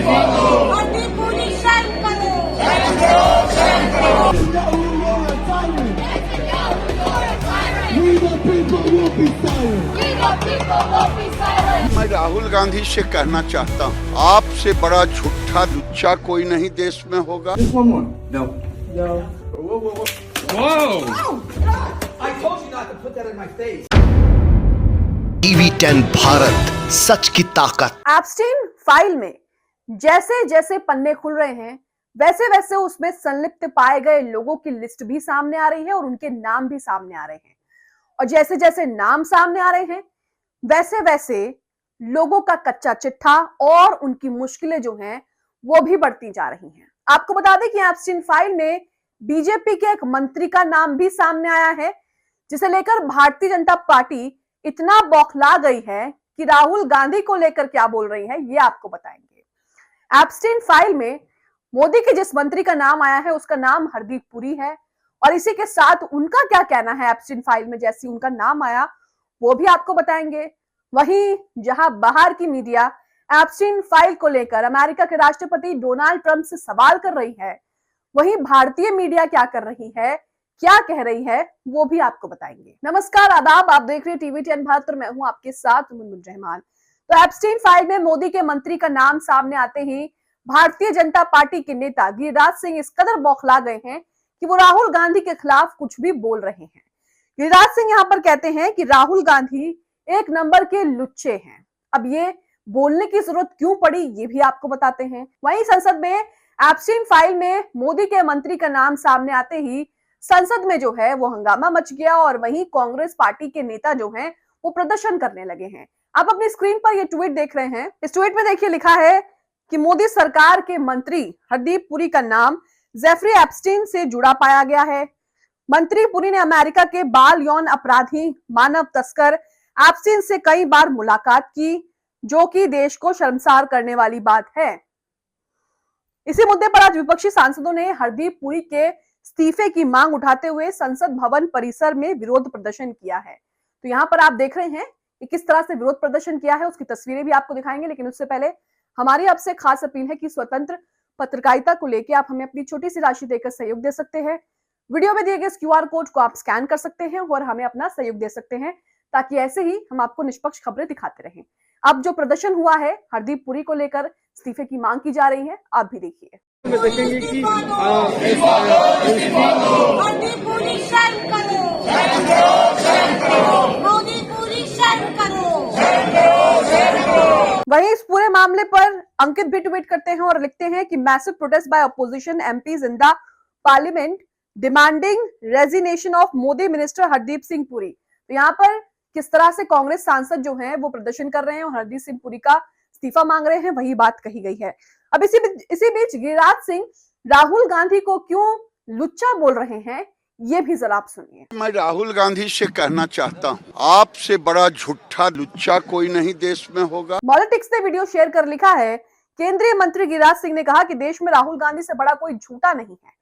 हरदीप पुरी शर्म करो। मैं राहुल गांधी से कहना चाहता हूँ, आपसे बड़ा झूठा लुच्चा कोई नहीं देश में होगा। टीवी 10 भारत, सच की ताकत। एप्स्टीन फाइल में जैसे जैसे पन्ने खुल रहे हैं वैसे वैसे उसमें संलिप्त पाए गए लोगों की लिस्ट भी सामने आ रही है और उनके नाम भी सामने आ रहे हैं। और जैसे जैसे नाम सामने आ रहे हैं वैसे वैसे लोगों का कच्चा चिट्ठा और उनकी मुश्किलें जो हैं वो भी बढ़ती जा रही हैं। आपको बता दें कि एप्स्टीन फाइल में बीजेपी के एक मंत्री का नाम भी सामने आया है, जिसे लेकर भारतीय जनता पार्टी इतना बौखला गई है कि राहुल गांधी को लेकर क्या बोल रही है ये आपको बताएंगे। एप्स्टीन फाइल में मोदी के जिस मंत्री का नाम आया है उसका नाम हरदीप पुरी है और इसी के साथ उनका क्या कहना है एप्स्टीन फाइल में जैसी उनका नाम आया वो भी आपको बताएंगे। वहीं जहां बाहर की मीडिया एप्स्टीन फाइल को लेकर अमेरिका के राष्ट्रपति डोनाल्ड ट्रंप से सवाल कर रही है, वहीं भारतीय मीडिया क्या कर रही है, क्या कह रही है, वो भी आपको बताएंगे। नमस्कार, आदाब, आप देख रहे हैं टीवी 10 भारत और मैं हूं आपके साथ मुनमुन रहमान। तो एप्स्टीन फाइल में मोदी के मंत्री का नाम सामने आते ही भारतीय जनता पार्टी के नेता गिरिराज सिंह इस कदर बौखला गए हैं कि वो राहुल गांधी के खिलाफ कुछ भी बोल रहे हैं। गिरिराज सिंह यहाँ पर कहते हैं कि राहुल गांधी एक नंबर के लुच्चे हैं। अब ये बोलने की जरूरत क्यों पड़ी ये भी आपको बताते हैं। वहीं संसद में एप्स्टीन फाइल में मोदी के मंत्री का नाम सामने आते ही संसद में जो है वो हंगामा मच गया और वहीं कांग्रेस पार्टी के नेता जो हैं वो प्रदर्शन करने लगे हैं। आप अपनी स्क्रीन पर ये ट्वीट देख रहे हैं। इस ट्वीट में देखिए लिखा है कि मोदी सरकार के मंत्री हरदीप पुरी का नाम जेफरी एप्स्टीन से जुड़ा पाया गया है। मंत्री पुरी ने अमेरिका के बाल यौन अपराधी मानव तस्कर एप्स्टीन से कई बार मुलाकात की, जो कि देश को शर्मसार करने वाली बात है। इसी मुद्दे पर आज विपक्षी सांसदों ने हरदीप पुरी के इस्तीफे की मांग उठाते हुए संसद भवन परिसर में विरोध प्रदर्शन किया है। तो यहाँ पर आप देख रहे हैं कि किस तरह से विरोध प्रदर्शन किया है, उसकी तस्वीरें भी आपको दिखाएंगे। लेकिन उससे पहले हमारी आपसे खास अपील है कि स्वतंत्र पत्रकारिता को लेकर आप हमें अपनी छोटी सी राशि देकर सहयोग दे सकते हैं। वीडियो में दिए गए क्यूआर कोड को आप स्कैन कर सकते हैं और हमें अपना सहयोग दे सकते हैं ताकि ऐसे ही हम आपको निष्पक्ष खबरें दिखाते रहें। अब जो प्रदर्शन हुआ है हरदीप पुरी को लेकर इस्तीफे की मांग की जा रही है, आप भी देखिए। देखेंगे कि हरदीप पुरी शर्म करो। मोदी पुरी शर्म करो। वहीं इस पूरे मामले पर अंकित भी ट्वीट करते हैं और लिखते हैं कि massive protest by opposition MPs in the parliament demanding resignation of Modi minister Hardeep Singh Puri. तो यहाँ पर किस तरह से कांग्रेस सांसद जो हैं वो प्रदर्शन कर रहे हैं और हरदीप सिंह पुरी का इस्तीफा मांग रहे हैं, वही बात कही गई है। अब इसी बीच गिरिराज सिंह राहुल गांधी को क्यों लुच्चा बोल रहे हैं ये भी जरा आप सुनिए। मैं राहुल गांधी से कहना चाहता हूँ, आपसे बड़ा झूठा लुच्चा कोई नहीं देश में होगा। पॉलिटिक्स ने वीडियो शेयर कर लिखा है, केंद्रीय मंत्री गिरिराज सिंह ने कहा कि देश में राहुल गांधी से बड़ा कोई झूठा नहीं है।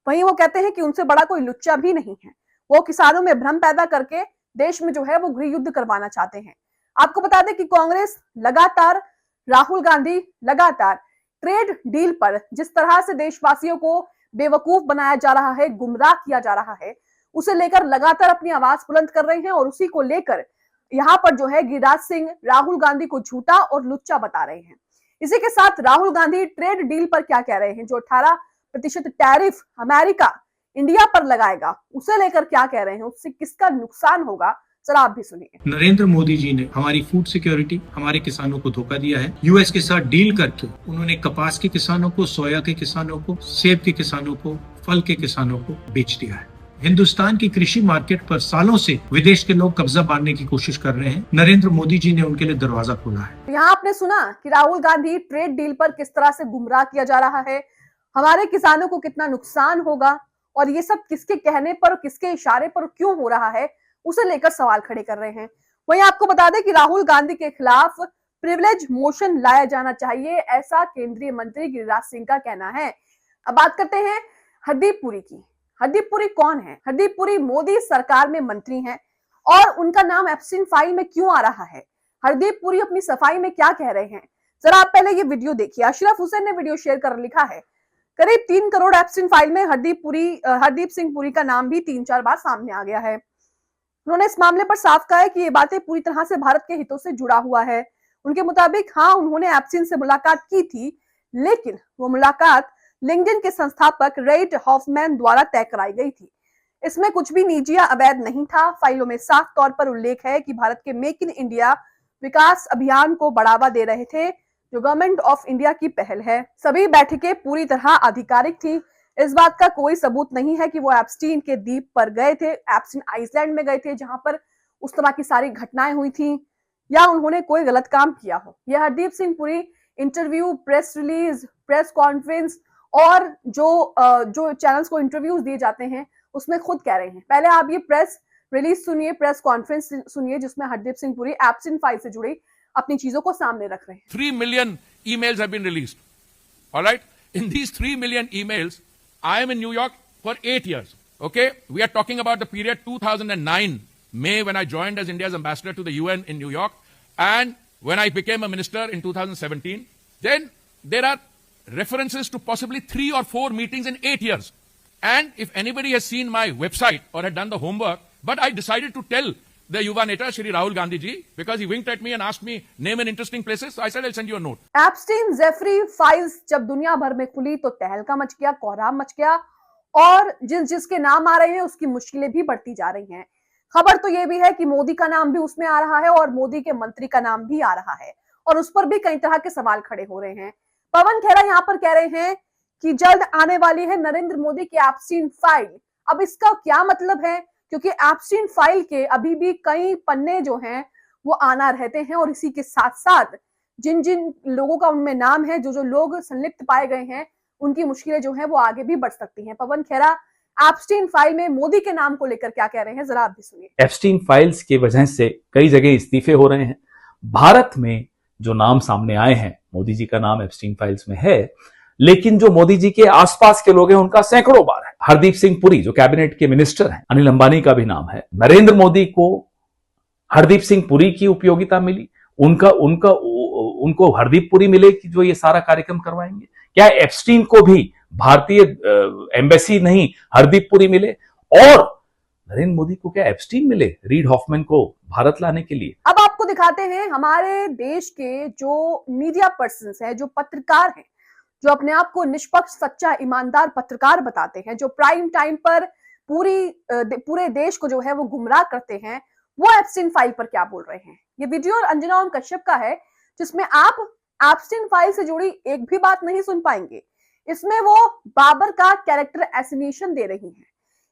वहीं वो कहते हैं कि उनसे बड़ा कोई लुच्चा भी नहीं है। वो किसानों में भ्रम पैदा करके देश में जो है वो गृह युद्ध करवाना चाहते हैं। आपको बता दें कि कांग्रेस लगातार राहुल गांधी लगातार ट्रेड डील पर जिस तरह से देशवासियों को बेवकूफ बनाया जा रहा है, गुमराह किया जा रहा है, उसे लेकर लगातार अपनी आवाज बुलंद कर रहे हैं और उसी को लेकर यहाँ पर जो है गिरिराज सिंह राहुल गांधी को झूठा और लुच्चा बता रहे हैं। इसी के साथ राहुल गांधी ट्रेड डील पर क्या कह रहे हैं, जो 18% टैरिफ अमेरिका इंडिया पर लगाएगा उसे लेकर क्या कह रहे हैं, उससे किसका नुकसान होगा, जरा आप भी सुनिए। नरेंद्र मोदी जी ने हमारी फूड सिक्योरिटी, हमारे किसानों को धोखा दिया है। यूएस के साथ डील करके उन्होंने कपास के किसानों को, सोया के किसानों को, सेब के किसानों को, फल के किसानों को बेच दिया है। हिंदुस्तान की कृषि मार्केट पर सालों से विदेश के लोग कब्जा मारने की कोशिश कर रहे हैं। नरेंद्र मोदी जी ने उनके लिए दरवाजा खोला है। यहाँ आपने सुना कि राहुल गांधी ट्रेड डील पर किस तरह से गुमराह किया जा रहा है, हमारे किसानों को कितना नुकसान होगा और ये सब किसके कहने पर, किसके इशारे पर क्यों हो रहा है, उसे लेकर सवाल खड़े कर रहे हैं। वहीं आपको बता दें कि राहुल गांधी के खिलाफ प्रिविलेज मोशन लाया जाना चाहिए, ऐसा केंद्रीय मंत्री गिरिराज सिंह का कहना है। अब बात करते हैं हरदीप पुरी की। हरदीप पुरी कौन है? हरदीप पुरी मोदी सरकार में मंत्री हैं और उनका नाम एप्स्टीन फाइल में क्यों आ रहा है? हरदीप पुरी अपनी सफाई में क्या कह रहे हैं? जरा आप पहले ये वीडियो देखिए। अशरफ हुसैन ने वीडियो शेयर कर लिखा है, करीब 3 करोड़ एप्स्टीन फाइल में हरदीप सिंह पुरी का नाम भी 3-4 बार सामने आ गया है। उन्होंने इस मामले पर साफ कहा है कि ये बातें पूरी तरह से भारत के हितों से जुड़ा हुआ है। उनके मुताबिक हाँ, उन्होंने एप्स्टीन से मुलाकात की थी, लेकिन वो मुलाकात लिंक्डइन के संस्थापक रेड हॉफमैन द्वारा तय कराई गई थी। इसमें कुछ भी निजी या अवैध नहीं था। फाइलों में साफ तौर पर उल्लेख है कि भारत के मेक इन इंडिया विकास अभियान को बढ़ावा दे रहे थे, जो गवर्नमेंट ऑफ इंडिया की पहल है। सभी बैठकें पूरी तरह आधिकारिक थी। इस बात का कोई सबूत नहीं है कि वो एप्स्टीन के द्वीप पर गए थे, एप्स्टीन आइसलैंड में गए थे, जहां पर उस तरह की सारी घटनाएं हुई थी, या उन्होंने कोई गलत काम किया हो। यह Hardeep Singh Puri interview, press release, press conference और जो चैनल्स को इंटरव्यूज दिए जाते हैं उसमें खुद कह रहे हैं। पहले आप ये प्रेस रिलीज सुनिए, प्रेस कॉन्फ्रेंस सुनिए, जिसमें हरदीप सिंह पुरी एप्स्टीन फाइल से जुड़ी अपनी चीजों को सामने रख रहे हैं। 3 million emails have been released. All right? In these 3 million emails, I am in New York for 8 years. Okay? We are talking about the period 2009, May, when I joined as India's ambassador to the UN in New York, and when I became a minister in 2017. Then there are references to possibly 3 or 4 meetings in 8 years. And if anybody has seen my website or had done the homework, but I decided to tell the Yuva Neta, Shri Rahul Gandhi ji, because he winked at me and asked me, name an interesting places. So I said, I'll send you a note. Epstein Jeffrey files जब दुनिया भर में खुली तो तहलका much गया, कोहराम much गया, और जिसके नाम आ रहे हैं उसकी मुश्किलें भी बढ़ती जा रही हैं। खबर तो ये भी है कि मोदी का नाम भी उसमें आ रहा है और मोदी के मंत्री का नाम भी आ रहा है, और उस पर भी कई तरह के सवाल खड़े हो रहे हैं। पवन खेरा यहाँ पर कह रहे हैं कि जल्द आने वाली है नरेंद्र मोदी की एप्स्टीन फाइल। अब इसका क्या मतलब है? क्योंकि एप्स्टीन फाइल के अभी भी कई पन्ने जो हैं वो आना रहते हैं, और इसी के साथ साथ जिन जिन लोगों का उनमें नाम है, जो लोग संलिप्त पाए गए हैं, उनकी मुश्किलें जो हैं वो आगे भी बढ़ सकती हैं। पवन खेरा एप्स्टीन फाइल में मोदी के नाम को लेकर क्या कह रहे हैं, जरा आप भी सुनिए। एप्स्टीन फाइल्स की वजह से कई जगह इस्तीफे हो रहे हैं। भारत में जो नाम सामने आए हैं, मोदी जी का नाम एप्स्टीन फाइल्स में है, लेकिन जो मोदी जी के आसपास के लोग हैं उनका सैकड़ों बार है। हरदीप सिंह पुरी जो कैबिनेट के मिनिस्टर हैं, अनिल अंबानी का भी नाम है। नरेंद्र मोदी को हरदीप सिंह पुरी की उपयोगिता मिली, उनको हरदीप पुरी मिले कि जो ये सारा कार्यक्रम करवाएंगे। क्या एप्स्टीन को भी भारतीय एम्बेसी नहीं हरदीप पुरी मिले? और नरेंद्र मोदी को क्या एप्स्टीन मिले रीड हॉफमैन को भारत लाने के लिए? अब आपको दिखाते हैं हमारे देश के जो मीडिया पर्सन्स हैं, जो पत्रकार हैं, जो अपने आप को निष्पक्ष, सच्चा, ईमानदार पत्रकार बताते हैं, जो प्राइम टाइम पर पूरे देश को जो है वो गुमराह करते हैं, वो एप्स्टीन फाइल पर क्या बोल रहे हैं। ये वीडियो अंजना ओम कश्यप का है, जिसमें आप एप्स्टीन फाइल से जुड़ी एक भी बात नहीं सुन पाएंगे। इसमें वो बाबर का कैरेक्टर एसिनेशन दे रही हैं।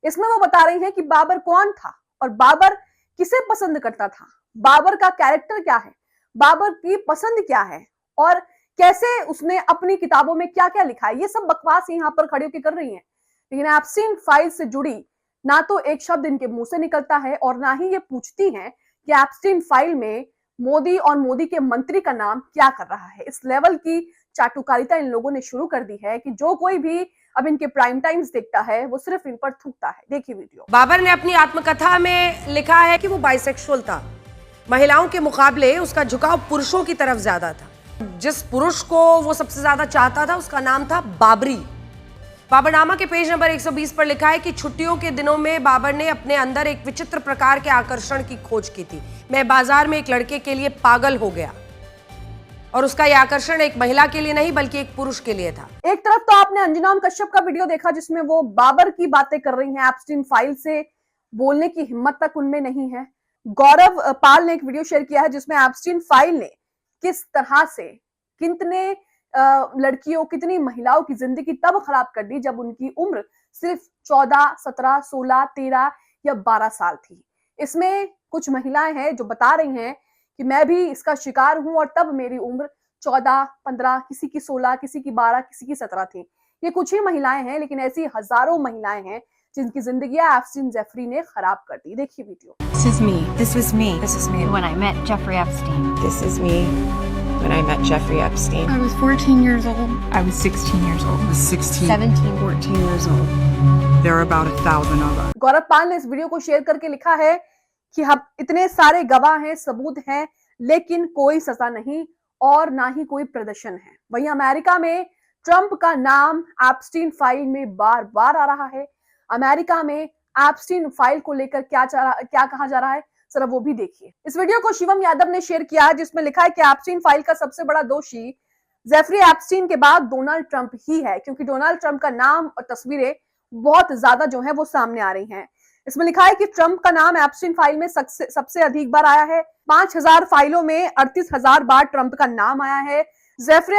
इसमें वो बता रही हैं कि बाबर कौन था और बाबर किसे पसंद करता था, बाबर का कैरेक्टर क्या है, बाबर की पसंद क्या है, और कैसे उसने अपनी किताबों में क्या क्या लिखा है। ये सब बकवास यहाँ पर खड़े होकर कर रही हैं। लेकिन एप्स्टीन फाइल से जुड़ी ना तो एक शब्द इनके मुंह से निकलता है, और ना ही ये पूछती हैं कि एप्स्टीन फाइल में मोदी और मोदी के मंत्री का नाम क्या कर रहा है। इस लेवल की चाटुकारिता इन लोगों ने शुरू कर दी है कि जो कोई भी अब इनके प्राइम टाइम्स देखता है वो सिर्फ इन पर थूकता है। देखिए वीडियो। बाबर ने अपनी आत्मकथा में लिखा है कि वो बाइसेक्सुअल था। महिलाओं के मुकाबले उसका झुकाव पुरुषों की तरफ ज्यादा था। जिस पुरुष को वो सबसे ज्यादा चाहता था उसका नाम था बाबरी। बाबरनामा के पेज नंबर 120 पर लिखा है कि छुट्टियों के दिनों में बाबर ने अपने अंदर एक विचित्र प्रकार के आकर्षण की खोज की थी। मैं बाजार में एक लड़के के लिए पागल हो गया, और उसका यह आकर्षण एक महिला के लिए नहीं बल्कि एक पुरुष के लिए था। एक तरफ तो आपने अंजना ओम कश्यप का वीडियो देखा, जिसमें वो बाबर की बातें कर रही हैं, एप्स्टीन फाइल से बोलने की हिम्मत तक उनमें नहीं है। गौरव पाल ने एक वीडियो शेयर किया है, जिसमें एप्स्टीन फाइल ने किस तरह से कितने लड़कियों, कितनी महिलाओं की जिंदगी तब खराब कर दी जब उनकी उम्र सिर्फ 14, 17, 16, 13 या 12 साल थी। इसमें कुछ महिलाएं हैं जो बता रही हैं कि मैं भी इसका शिकार हूं, और तब मेरी उम्र 14, 15, किसी की 16, किसी की 12, किसी की 17 थी। ये कुछ ही महिलाएं हैं, लेकिन ऐसी हजारों महिलाएं हैं जिनकी जिंदगियां एप्स्टीन जेफरी ने खराब कर दी। देखिए video. This is me. This was me. This is me when I met Jeffrey Epstein. This is me when I met Jeffrey Epstein. I was 14 years old. I was 16 years old. I was 16. 17, 14 years old. There are about 1,000 of us. गौरव पाल ने इस video को share करके लिखा है कि हम इतने सारे गवाह हैं, सबूत हैं, लेकिन कोई सजा नहीं, और ना ही कोई प्रदर्शन है। वहीं अमेरिका में ट्रंप का नाम एप्स्टीन फाइल में बार बार आ रहा है। अमेरिका में एप्स्टीन फाइल को लेकर क्या कहा जा रहा है, जरा वो भी देखिए। इस वीडियो को शिवम यादव ने शेयर किया है, जिसमें लिखा है कि एप्स्टीन फाइल का सबसे बड़ा दोषी जेफरी एप्स्टीन के बाद डोनाल्ड ट्रंप ही है, क्योंकि डोनाल्ड ट्रंप का नाम और तस्वीरें बहुत ज्यादा जो है वो सामने आ रही हैं। इसमें लिखा है कि ट्रंप का नाम एप्स्टीन फाइल में सबसे अधिक बार आया है। 5000 फाइलों में 38,000 बार ट्रंप का नाम आया है। जेफरी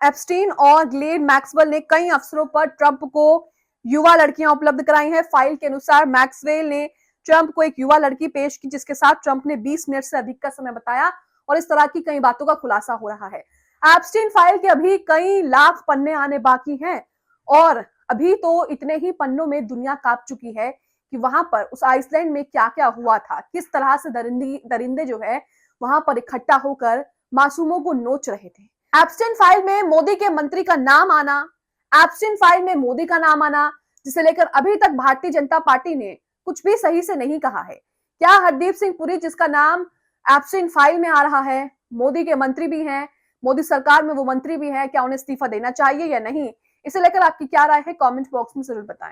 एप्स्टीन और ग्लेड मैक्सवेल ने कई अवसरों पर ट्रंप को युवा लड़कियां उपलब्ध कराई हैं। फाइल के अनुसार मैक्सवेल ने ट्रंप को एक युवा लड़की पेश की, जिसके साथ ट्रंप ने 20 मिनट से अधिक का समय बताया और इस तरह की कई बातों का खुलासा हो रहा है। एप्स्टीन फाइल के अभी कई लाख पन्ने आने बाकी हैं और अभी तो इतने ही पन्नों में दुनिया कांप चुकी है कि वहां पर उस आइसलैंड में क्या क्या हुआ था, किस तरह से दरिंदे जो है वहां पर इकट्ठा होकर मासूमों को नोच रहे थे। एप्स्टीन फाइल में मोदी के मंत्री का नाम आना, एप्स्टीन फाइल में मोदी का नाम आना, जिसे लेकर अभी तक भारतीय जनता पार्टी ने कुछ भी सही से नहीं कहा है। क्या हरदीप सिंह पुरी, जिसका नाम एप्स्टीन फाइल में आ रहा है, मोदी के मंत्री भी हैं, मोदी सरकार में वो मंत्री भी हैं, क्या उन्हें इस्तीफा देना चाहिए या नहीं? इसे लेकर आपकी क्या राय है, कमेंट बॉक्स में जरूर बताएं।